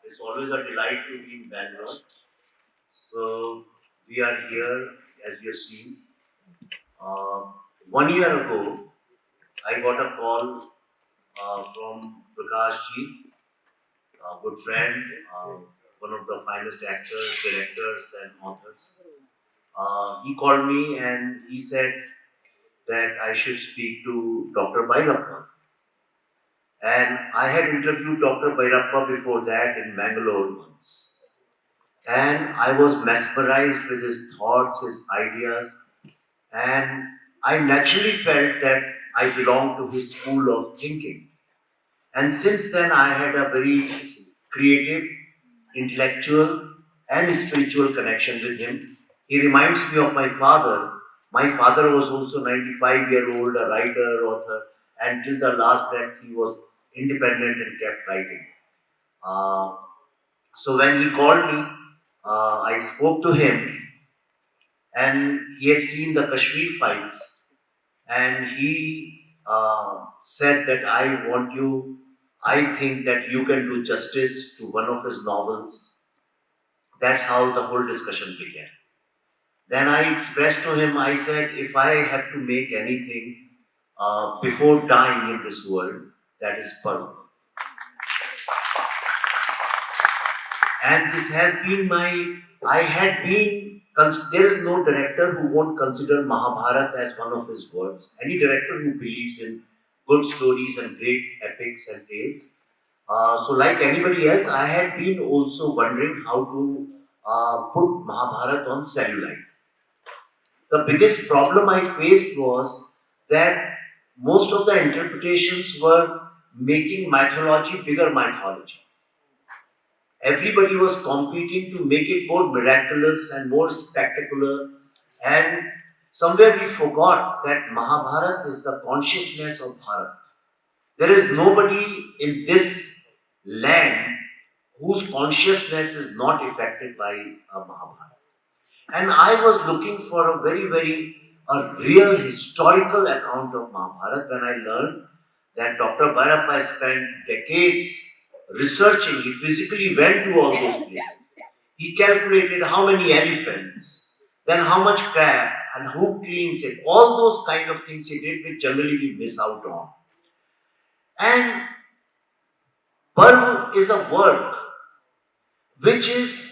It's always a delight to be in Bangalore. So we are here, as you have seen. Uh, 1 year ago, I got a call from Prakash ji, a good friend, one of the finest actors, directors, and authors. He called me and he said that I should speak to Dr. Bhairappa. And I had interviewed Dr. Bhairappa before that in Bangalore once. And I was mesmerized with his thoughts, his ideas, and I naturally felt that I belonged to his school of thinking. And since then, I had a very creative, intellectual, and spiritual connection with him. He reminds me of my father. My father was also 95-year-old, a writer, author, and till the last breath, he was independent and kept writing. Uh, so when he called me, I spoke to him, and he had seen the Kashmir files, and he said that I think that you can do justice to one of his novels. That's how the whole discussion began. Then I expressed to him, I said, if I have to make anything before dying in this world, that is Parva. And this has been there is no director who won't consider Mahabharata as one of his works. Any director who believes in good stories and great epics and tales. So like anybody else, I had been also wondering how to put Mahabharata on cellulite. The biggest problem I faced was that most of the interpretations were making mythology bigger mythology. Everybody was competing to make it more miraculous and more spectacular. And somewhere we forgot that Mahabharata is the consciousness of Bharat. There is nobody in this land whose consciousness is not affected by Mahabharata. And I was looking for a real historical account of Mahabharata when I learned that Dr. Bhairappa spent decades researching. He physically went to all those places. He calculated how many elephants, then how much crab, and who cleans it. All those kind of things he did, which generally we miss out on. And Parva is a work which is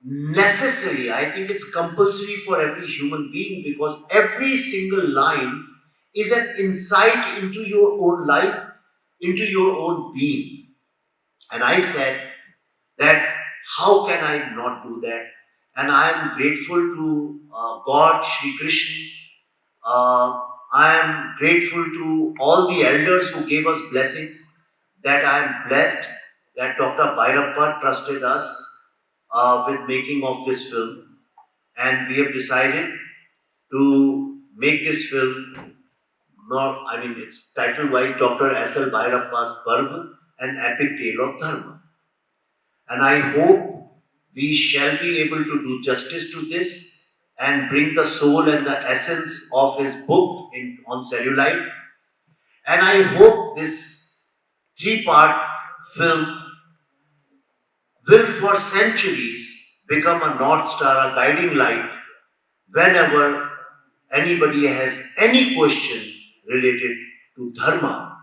necessary. I think it's compulsory for every human being because every single line is an insight into your own life, into your own being. And I said that how can I not do that? And I am grateful to God, Sri Krishna. I am grateful to all the elders who gave us blessings, that I am blessed that Dr. Bhairappa trusted us with making of this film, and we have decided to make this film. It's title-wise Dr. S.L. Bhairappa's Parva, an epic tale of Dharma. And I hope we shall be able to do justice to this and bring the soul and the essence of his book on cellulite. And I hope this three-part film will for centuries become a North Star, a guiding light whenever anybody has any question related to Dharma,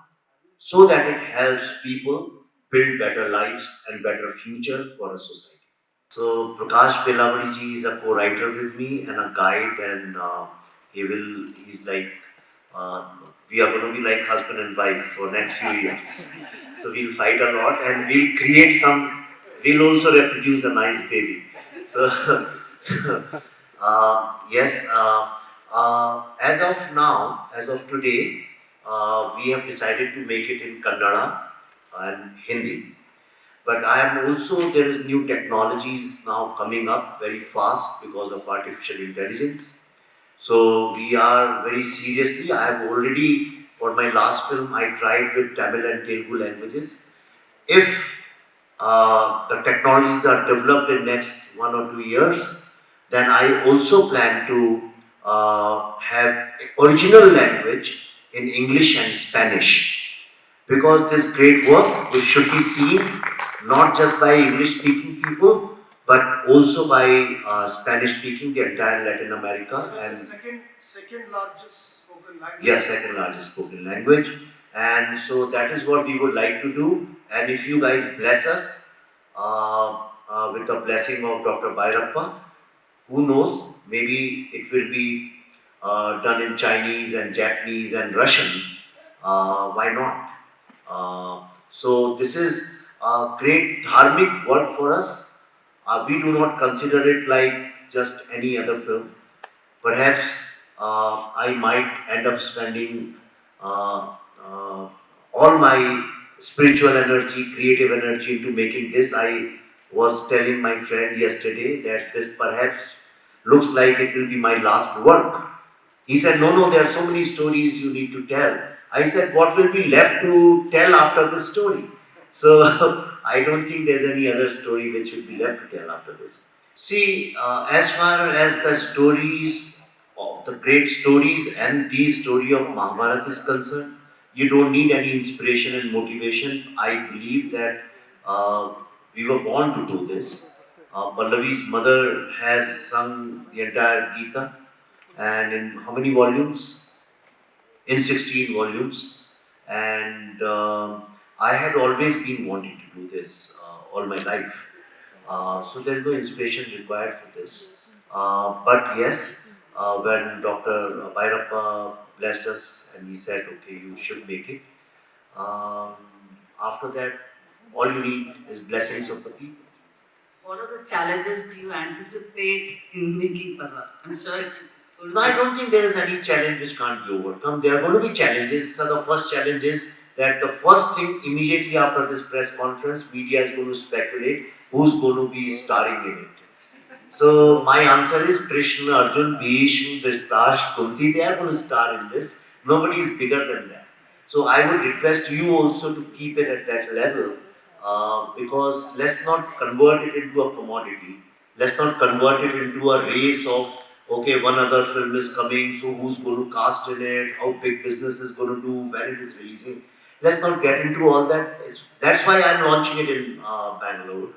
so that it helps people build better lives and better future for a society. So Prakash Pelavadi ji is a co-writer with me and a guide, and he's like, we are going to be like husband and wife for next few years. So we'll fight a lot and we'll also reproduce a nice baby. So, yes, as of now, as of today, we have decided to make it in Kannada and Hindi. But there is new technologies now coming up very fast because of artificial intelligence. So we are very seriously, for my last film, I tried with Tamil and Telugu languages. If the technologies are developed in next 1 or 2 years, then I also plan to have original language in English and Spanish. Because this great work, which should be seen not just by English speaking people, but also by Spanish speaking, the entire Latin America. And the second largest spoken language. Yes, second largest spoken language. And so that is what we would like to do. And if you guys bless us with the blessing of Dr. Bhairappa, who knows, maybe it will be done in Chinese and Japanese and Russian. Why not? So this is a great dharmic work for us. We do not consider it like just any other film. Perhaps I might end up spending uh, uh, all my spiritual energy, creative energy into making this. I was telling my friend yesterday that this perhaps looks like it will be my last work. He said, no, no, there are so many stories you need to tell. I said, what will be left to tell after this story? So I don't think there's any other story which will be left to tell after this. See, as far as the stories, the great stories and the story of Mahabharata is concerned, you don't need any inspiration and motivation. I believe that uh, we were born to do this. Pallavi's mother has sung the entire Gita, and in how many volumes? In 16 volumes. And I had always been wanting to do this all my life. So there is no inspiration required for this. But yes, when Dr. Bhairappa blessed us and he said, okay, you should make it. Um, After that, all you need is blessings of the people. What are the challenges do you anticipate in making Parva? I'm sure it's going to No, I don't think there is any challenge which can't be overcome. There are going to be challenges. So the first challenge is that the first thing immediately after this press conference, media is going to speculate who's going to be starring in it. So my answer is Krishna, Arjun, Bhishma, Dhritarashtra, Kunti, they are going to star in this. Nobody is bigger than that. So I would request you also to keep it at that level because let's not convert it into a commodity. Let's not convert it into a race of, okay, one other film is coming, so who's going to cast in it, how big business is going to do, when it is releasing. Let's not get into all that. That's why I'm launching it in Bangalore,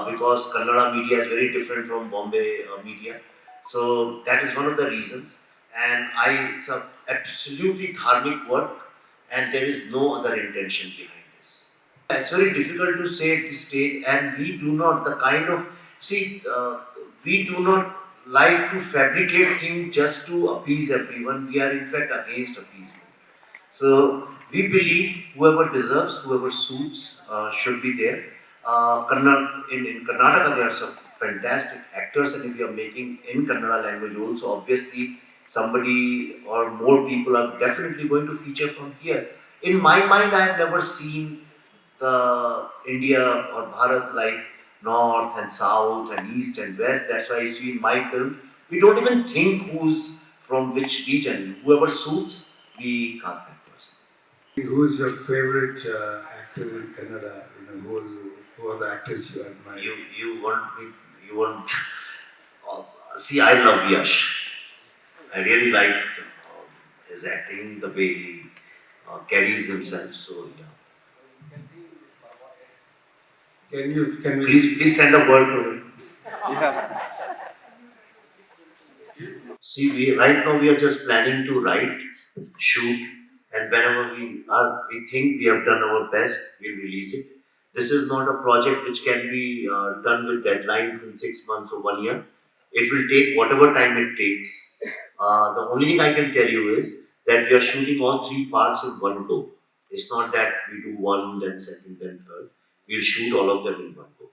because Kannada media is very different from Bombay media. So that is one of the reasons. And it's a absolutely dharmic work, and there is no other intention behind this. It's very difficult to say at this stage, and we do not the kind of see we do not like to fabricate things just to appease everyone. We are in fact against appeasement. So we believe whoever deserves, whoever suits, should be there. In Karnataka, there are some fantastic actors, and if you are making in Kannada language also, obviously somebody or more people are definitely going to feature from here. In my mind, I have never seen the India or Bharat like North and South and East and West. That's why you see in my film, we don't even think who's from which region. Whoever suits, we cast that person. Who's your favorite actor in Kannada? Who are the actors you admire? You want me? You want? Uh, See, I love Yash. I really like his acting, the way he carries himself. So yeah. Can we please send a word to him? See, we right now we are just planning to write, shoot, and whenever we think we have done our best, we'll release it. This is not a project which can be done with deadlines in 6 months or 1 year. It will take whatever time it takes. The only thing I can tell you is that we are shooting all three parts in one go. It's not that we do one, then second, then third. We'll shoot all of them in one go.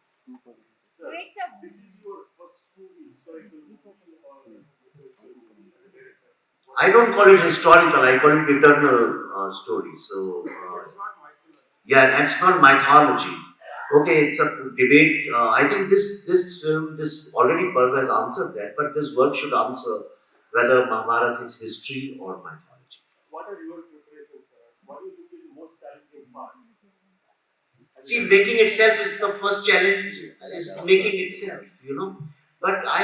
I don't call it historical, I call it eternal story. So, yeah, that's not mythology. Okay, it's a debate. I think this film, this already Parva has answered that, but this work should answer whether Mahabharata is history or mythology. See, making itself is the first challenge, is making itself. But I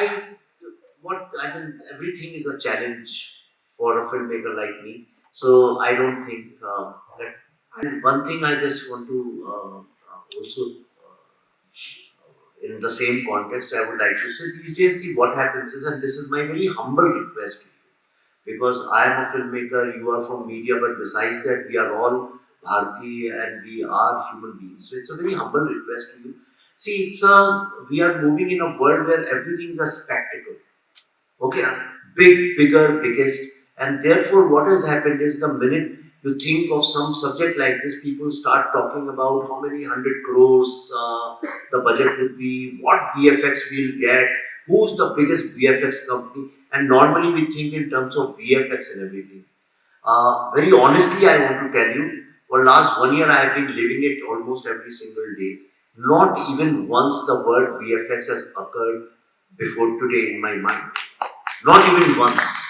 mean, everything is a challenge for a filmmaker like me. So I don't think that. And one thing I just want to also in the same context, I would like to say these days, see what happens is, and this is my very humble request to you, because I am a filmmaker, you are from media, but besides that, we are all Bharati and we are human beings. So it's a very humble request to you. See, we are moving in a world where everything is a spectacle. Okay, big, bigger, biggest. And therefore, what has happened is the minute you think of some subject like this, people start talking about how many 100 crores the budget would be, what VFX we'll get, who's the biggest VFX company. And normally we think in terms of VFX and everything. Very honestly, I want to tell you, for last 1 year, I have been living it almost every single day. Not even once the word VFX has occurred before today in my mind. Not even once.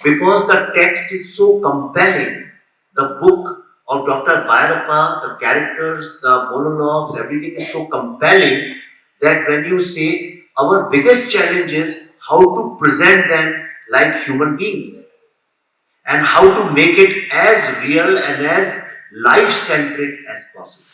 Because the text is so compelling. The book of Dr. Bhairappa, the characters, the monologues, everything is so compelling that when you say our biggest challenge is how to present them like human beings and how to make it as real and as life centric as possible.